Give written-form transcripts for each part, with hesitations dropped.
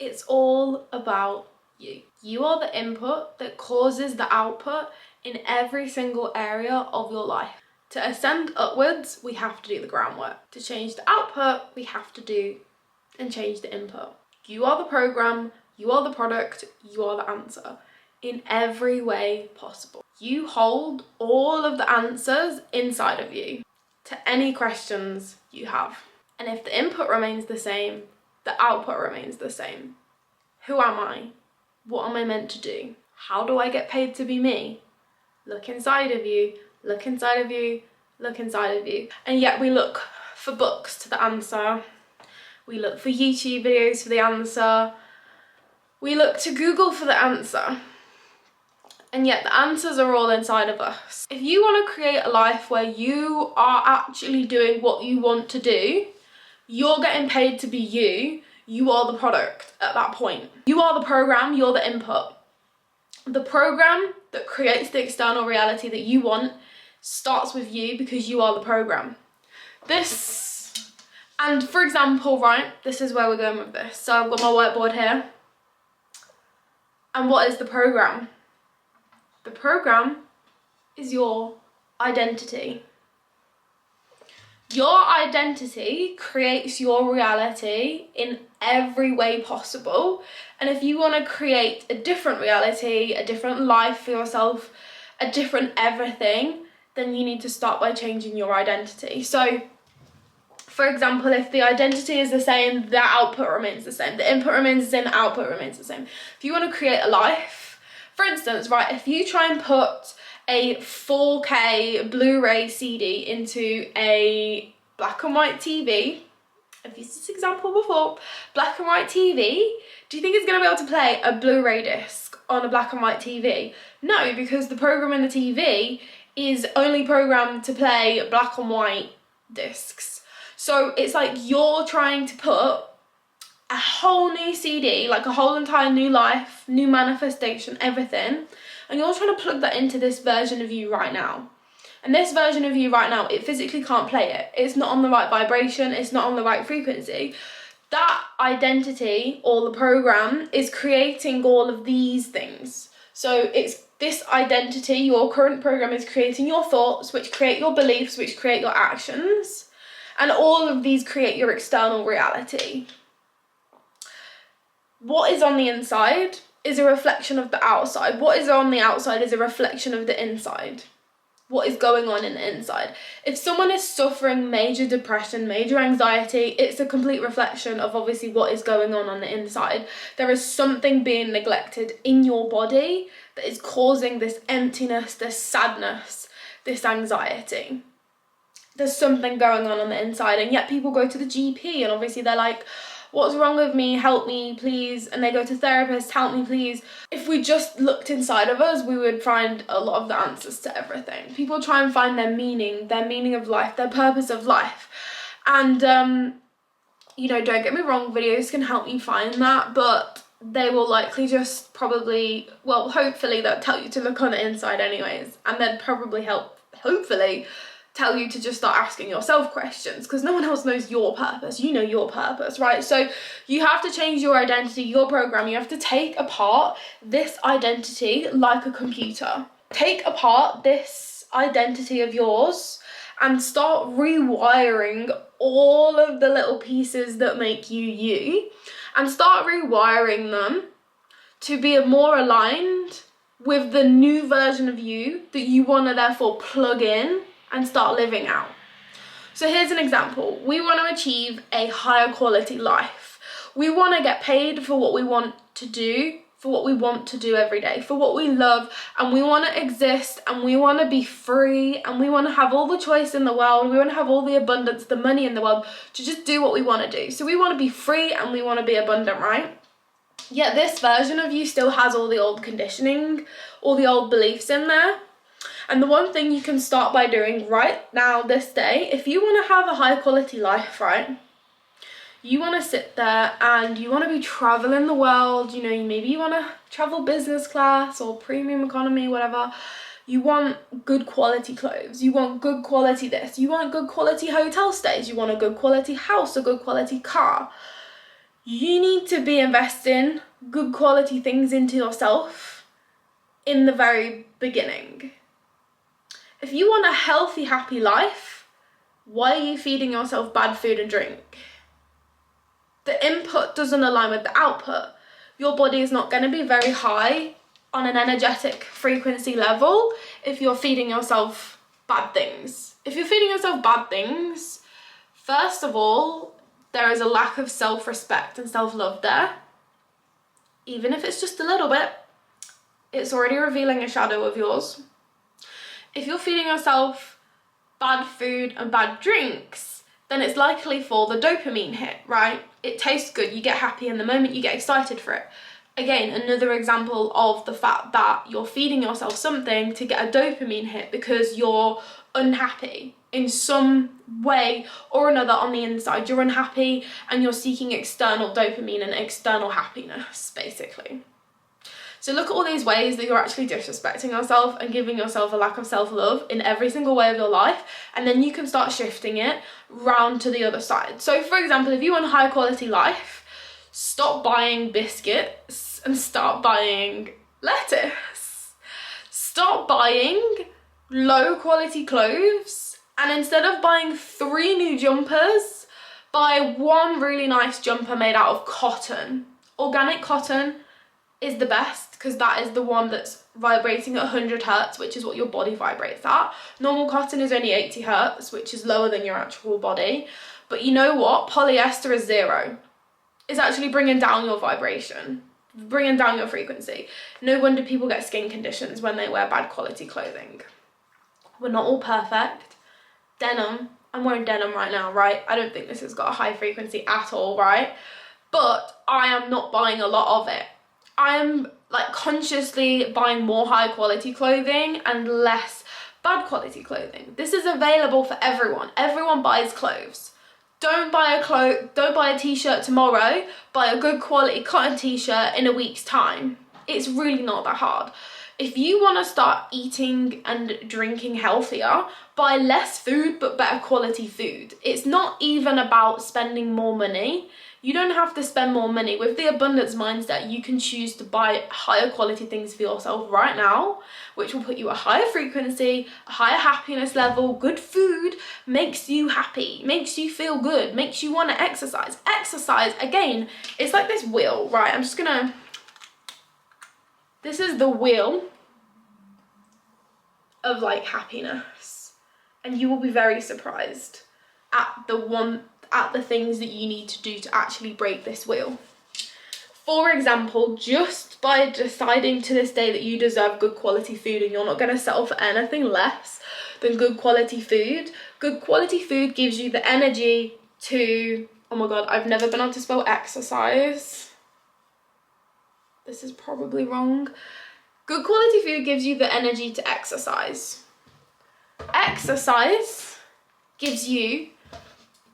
It's all about you. You are the input that causes the output in every single area of your life. To ascend upwards, we have to do the groundwork. To change the output, we have to do and change the input. You are the program, you are the product, you are the answer in every way possible. You hold all of the answers inside of you to any questions you have. And if the input remains the same, the output remains the same. Who am I? What am I meant to do? How do I get paid to be me? Look inside of you, look inside of you, look inside of you. And yet we look for books to the answer. We look for YouTube videos for the answer. We look to Google for the answer. And yet the answers are all inside of us. If you want to create a life where you are actually doing what you want to do, you're getting paid to be you, you are the product at that point. You are the program, you're the input. The program that creates the external reality that you want starts with you because you are the program. And for example, right, this is where we're going with this. So I've got my whiteboard here. And what is the program? The program is your identity. Your identity creates your reality in every way possible. And if you want to create a different reality, a different life for yourself, a different everything, then you need to start by changing your identity. So, for example, if the identity is the same, the output remains the same. The input remains the same, the output remains the same. If you want to create a life, for instance, right, if you try and put a 4K Blu-ray CD into a black and white TV, I've used this example before, black and white TV, do you think it's going to be able to play a Blu-ray disc on a black and white TV? No, because the program in the TV is only programmed to play black and white discs. So it's like you're trying to put a whole new CD, like a whole entire new life, new manifestation, everything, and you're trying to plug that into this version of you right now. And this version of you right now, it physically can't play it. It's not on the right vibration, it's not on the right frequency. That identity, or the program, is creating all of these things. So it's this identity, your current program is creating your thoughts, which create your beliefs, which create your actions. And all of these create your external reality. What is on the inside is a reflection of the outside. What is on the outside is a reflection of the inside. What is going on in the inside. If someone is suffering major depression, major anxiety, it's a complete reflection of obviously what is going on the inside. There is something being neglected in your body that is causing this emptiness, this sadness, this anxiety. There's something going on the inside, and yet people go to the GP and obviously they're like, what's wrong with me? Help me, please. And they go to therapists, help me, please. If we just looked inside of us, we would find a lot of the answers to everything. People try and find their meaning of life, their purpose of life. And, you know, don't get me wrong, videos can help you find that, but they will likely just probably, well, hopefully they'll tell you to look on the inside anyways. And then probably hopefully, tell you to just start asking yourself questions, because no one else knows your purpose. You know your purpose, right? So you have to change your identity, your program. You have to take apart this identity like a computer. Take apart this identity of yours and start rewiring all of the little pieces that make you you, and start rewiring them to be more aligned with the new version of you that you want to therefore plug in and start living out. So here's an example. We want to achieve a higher quality life. We want to get paid for what we want to do, for what we want to do every day, for what we love, and we want to exist, and we want to be free, and we want to have all the choice in the world. We want to have all the abundance, the money in the world to just do what we want to do. So we want to be free and we want to be abundant, right? Yet this version of you still has all the old conditioning, all the old beliefs in there. And the one thing you can start by doing right now, this day, if you want to have a high quality life, right? You want to sit there and you want to be traveling the world, you know, maybe you want to travel business class or premium economy, whatever. You want good quality clothes, you want good quality this, you want good quality hotel stays, you want a good quality house, a good quality car. You need to be investing good quality things into yourself in the very beginning. If you want a healthy, happy life, why are you feeding yourself bad food and drink? The input doesn't align with the output. Your body is not going to be very high on an energetic frequency level if you're feeding yourself bad things. If you're feeding yourself bad things, first of all, there is a lack of self-respect and self-love there. Even if it's just a little bit, it's already revealing a shadow of yours. If you're feeding yourself bad food and bad drinks, then it's likely for the dopamine hit, right? It tastes good, you get happy in the moment, you get excited for it. Again, another example of the fact that you're feeding yourself something to get a dopamine hit because you're unhappy in some way or another on the inside. You're unhappy and you're seeking external dopamine and external happiness, basically. So look at all these ways that you're actually disrespecting yourself and giving yourself a lack of self-love in every single way of your life, and then you can start shifting it round to the other side. So for example, if you want a high quality life, stop buying biscuits and start buying lettuce. Stop buying low quality clothes, and instead of buying 3 new jumpers, buy 1 really nice jumper made out of cotton. Organic cotton is the best because that is the one that's vibrating at 100 hertz, which is what your body vibrates at. Normal cotton is only 80 hertz, which is lower than your actual body. But you know what? Polyester is 0. It's actually bringing down your vibration, bringing down your frequency. No wonder people get skin conditions when they wear bad quality clothing. We're not all perfect. Denim, I'm wearing denim right now, right? I don't think this has got a high frequency at all, right? But I am not buying a lot of it. I'm like consciously buying more high quality clothing and less bad quality clothing. This is available for everyone. Everyone buys clothes. Don't buy a t-shirt tomorrow, buy a good quality cotton t-shirt in a week's time. It's really not that hard. If you want to start eating and drinking healthier, buy less food but better quality food. It's not even about spending more money. You don't have to spend more money. With the abundance mindset, you can choose to buy higher quality things for yourself right now, which will put you at a higher frequency, a higher happiness level. Good food makes you happy, makes you feel good, makes you want to exercise. Exercise, again, it's like this wheel, right? This is the wheel of like happiness. And you will be very surprised at the things that you need to do to actually break this wheel. For example, just by deciding to this day that you deserve good quality food and you're not going to settle for anything less than good quality food gives you the energy to, oh my god, I've never been able to spell exercise. This is probably wrong. Good quality food gives you the energy to exercise. Exercise gives you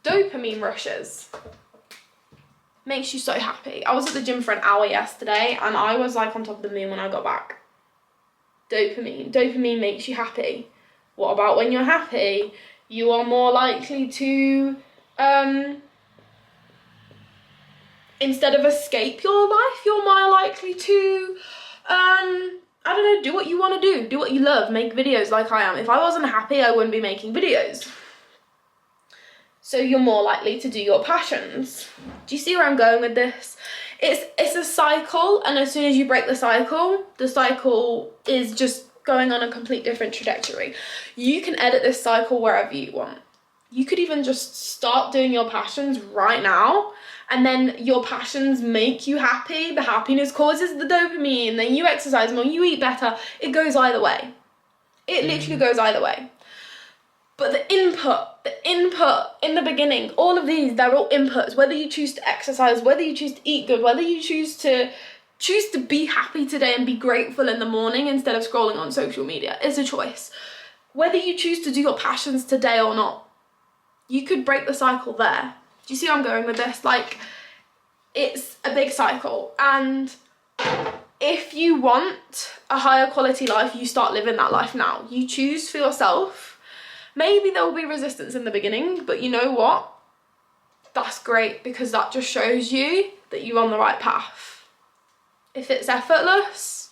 dopamine rushes. Makes you so happy. I was at the gym for an hour yesterday and I was like on top of the moon when I got back. Dopamine makes you happy. What about when you're happy? You are more likely to instead of escape your life, you're more likely to I don't know, do what you want to do what you love, make videos like I am. If I wasn't happy, I wouldn't be making videos. So you're more likely to do your passions. Do you see where I'm going with this? It's a cycle, and as soon as you break the cycle is just going on a complete different trajectory. You can edit this cycle wherever you want. You could even just start doing your passions right now, and then your passions make you happy. The happiness causes the dopamine, then you exercise more, you eat better. It goes either way. It literally goes either way. But the input in the beginning, all of these, they're all inputs. Whether you choose to exercise, whether you choose to eat good, whether you choose to be happy today and be grateful in the morning instead of scrolling on social media, it's a choice. Whether you choose to do your passions today or not, you could break the cycle there. Do you see where I'm going with this? Like, it's a big cycle. And if you want a higher quality life, you start living that life now. You choose for yourself. Maybe there will be resistance in the beginning, but you know what? That's great, because that just shows you that you're on the right path. If it's effortless,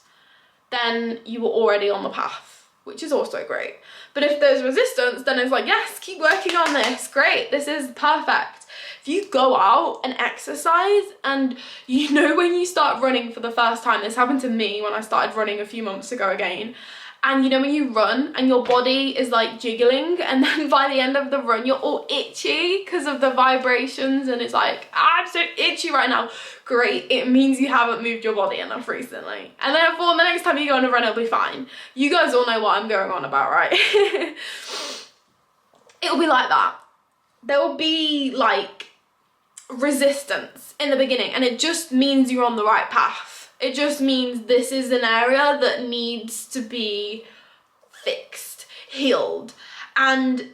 then you were already on the path, which is also great. But if there's resistance, then it's like, yes, keep working on this. Great, this is perfect. If you go out and exercise, and you know when you start running for the first time, this happened to me when I started running a few months ago again, and you know when you run and your body is like jiggling, and then by the end of the run you're all itchy because of the vibrations, and it's like, I'm so itchy right now. Great, it means you haven't moved your body enough recently, and therefore the next time you go on a run it'll be fine. You guys all know what I'm going on about, right? It'll be like that. There will be like resistance in the beginning, and it just means you're on the right path. It just means this is an area that needs to be fixed, healed. And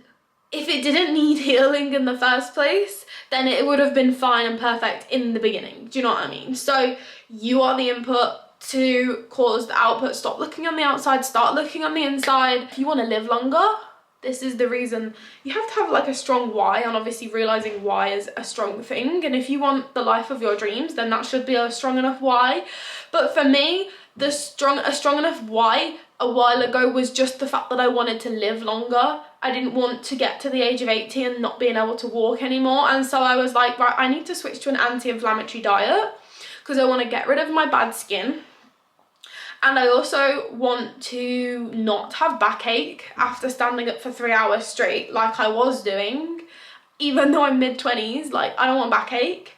if it didn't need healing in the first place, then it would have been fine and perfect in the beginning. Do you know what I mean? So you are the input to cause the output. Stop looking on the outside, start looking on the inside. If you want to live longer, this is the reason. You have to have like a strong why, and obviously realizing why is a strong thing. And if you want the life of your dreams, then that should be a strong enough why. But for me, a strong enough why a while ago was just the fact that I wanted to live longer. I didn't want to get to the age of 80 and not being able to walk anymore. And so I was like, right, I need to switch to an anti-inflammatory diet because I want to get rid of my bad skin. And I also want to not have backache after standing up for 3 hours straight like I was doing, even though I'm mid-20s. Like, I don't want backache.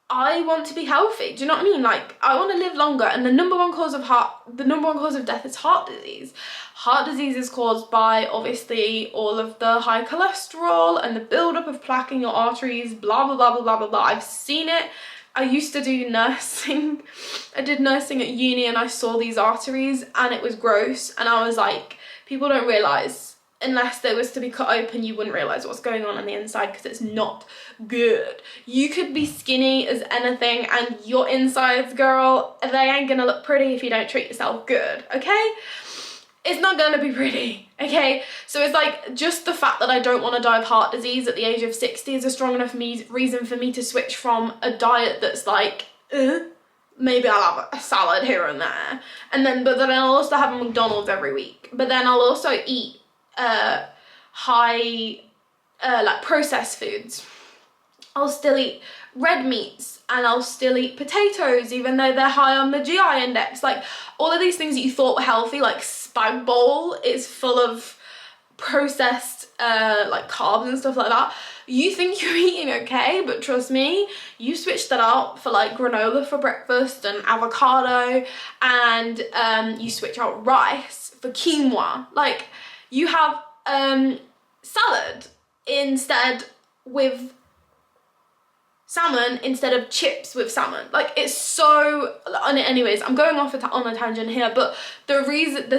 I want to be healthy. Do you know what I mean? Like, I want to live longer, and the number one cause of death is heart disease. Heart disease is caused by obviously all of the high cholesterol and the buildup of plaque in your arteries, blah blah blah blah blah blah blah. I've seen it. I used to do nursing. I did nursing at uni, and I saw these arteries, and it was gross. And I was like, people don't realise, unless they was to be cut open, you wouldn't realise what's going on the inside, because it's not good. You could be skinny as anything, and your insides, girl, they ain't gonna look pretty if you don't treat yourself good, okay? It's not gonna be pretty, okay? So it's like, just the fact that I don't want to die of heart disease at the age of 60 is a strong enough reason for me to switch from a diet that's like, maybe I'll have a salad here and there, but then I'll also have a McDonald's every week, but then I'll also eat high like processed foods. I'll still eat red meats, and I'll still eat potatoes even though they're high on the GI index. Like, all of these things that you thought were healthy, like spag bowl is full of processed like carbs and stuff like that. You think you're eating okay, but trust me, you switch that out for like granola for breakfast and avocado, and you switch out rice for quinoa. Like, you have salad instead with salmon instead of chips with salmon. Like, it's so, anyways, I'm going off on a tangent here, but the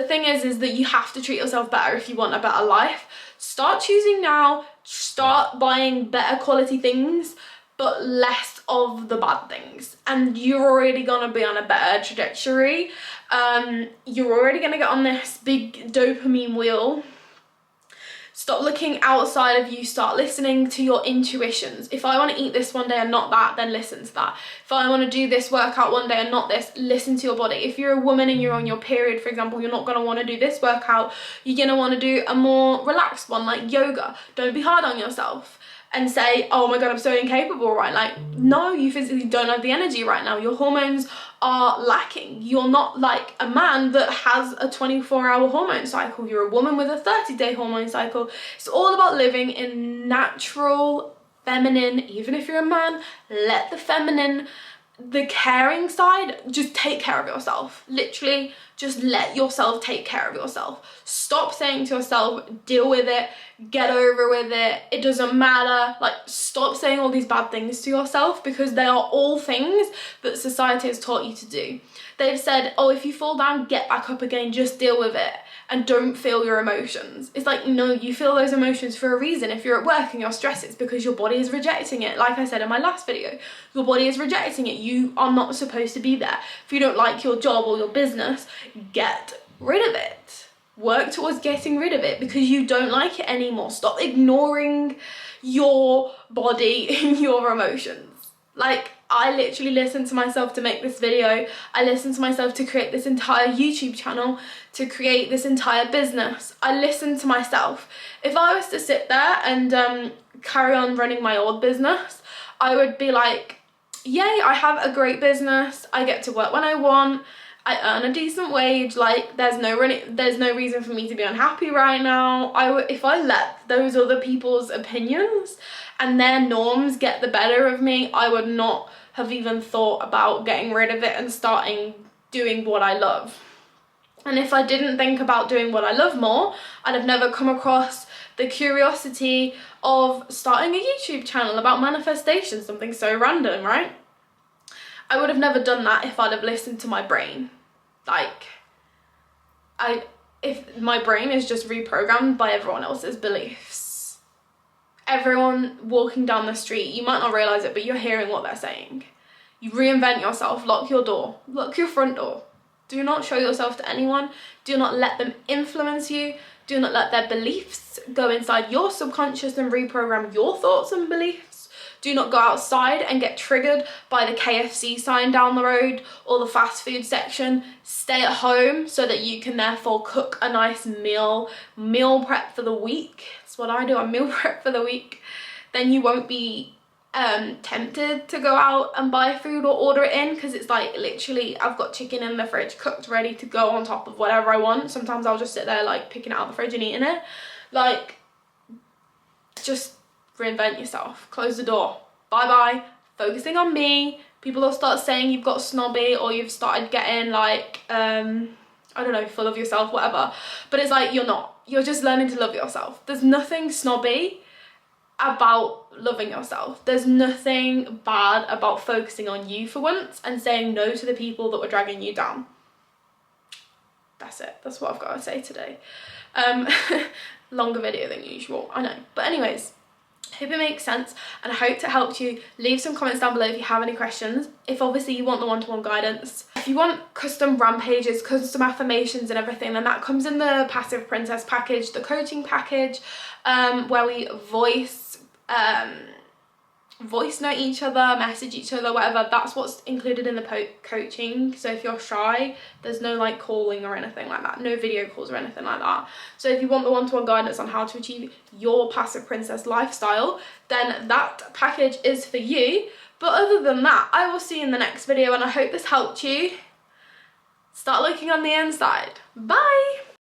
thing is that you have to treat yourself better if you want a better life. Start choosing now, start buying better quality things, but less of the bad things, and you're already gonna be on a better trajectory. You're already gonna get on this big dopamine wheel. Stop looking outside of you, start listening to your intuitions. If I want to eat this one day and not that, then listen to that. If I want to do this workout one day and not this, listen to your body. If you're a woman and you're on your period, for example, you're not going to want to do this workout. You're going to want to do a more relaxed one like yoga. Don't be hard on yourself and say, oh my god, I'm so incapable, right? Like, no, you physically don't have the energy right now. Your hormones are lacking. You're not like a man that has a 24-hour hormone cycle. You're a woman with a 30-day hormone cycle. It's all about living in natural feminine. Even if you're a man, let the feminine, the caring side, just take care of yourself. Literally, just let yourself take care of yourself. Stop saying to yourself, deal with it, get over with it, it doesn't matter. Like, stop saying all these bad things to yourself, because they are all things that society has taught you to do. They've said, oh, if you fall down, get back up again, just deal with it and don't feel your emotions. It's like, no, you feel those emotions for a reason. If you're at work and you're stressed, it's because your body is rejecting it. Like I said in my last video, your body is rejecting it. You are not supposed to be there. If you don't like your job or your business, get rid of it. Work towards getting rid of it because you don't like it anymore. Stop ignoring your body and your emotions. Like, I literally listened to myself to make this video. I listened to myself to create this entire YouTube channel, to create this entire business. I listened to myself. If I was to sit there and carry on running my old business, I would be like, yay, I have a great business. I get to work when I want. I earn a decent wage. Like, there's no reason for me to be unhappy right now. If I let those other people's opinions and their norms get the better of me, I would not have even thought about getting rid of it and starting doing what I love. And if I didn't think about doing what I love more, I'd have never come across the curiosity of starting a YouTube channel about manifestation, something so random, right? I would have never done that if I'd have listened to my brain. Like, if my brain is just reprogrammed by everyone else's beliefs. Everyone walking down the street, you might not realise it, but you're hearing what they're saying. You reinvent yourself, lock your door, lock your front door. Do not show yourself to anyone. Do not let them influence you. Do not let their beliefs go inside your subconscious and reprogram your thoughts and beliefs. Do not go outside and get triggered by the KFC sign down the road or the fast food section. Stay at home so that you can therefore cook a nice meal prep for the week. That's what I do, I meal prep for the week. Then you won't be tempted to go out and buy food or order it in, because it's like, literally, I've got chicken in the fridge cooked ready to go on top of whatever I want. Sometimes I'll just sit there like picking it out of the fridge and eating it. Like, just reinvent yourself, close the door, bye, focusing on me. People will start saying you've got snobby or you've started getting like I don't know, full of yourself, whatever, but it's like, you're not, you're just learning to love yourself. There's nothing snobby about loving yourself. There's nothing bad about focusing on you for once and saying no to the people that were dragging you down. That's it, that's what I've got to say today. Longer video than usual, I know, but anyways, hope it makes sense and I hope it helped you. Leave some comments down below if you have any questions. If obviously you want the one-to-one guidance. If you want custom brand pages, custom affirmations and everything, then that comes in the Passive Princess package, the coaching package, where we voice note each other, message each other, whatever. That's what's included in the coaching. So if you're shy, there's no like calling or anything like that, no video calls or anything like that. So if you want the one-to-one guidance on how to achieve your passive princess lifestyle, then that package is for you. But other than that, I will see you in the next video and I hope this helped you. Start looking on the inside. Bye!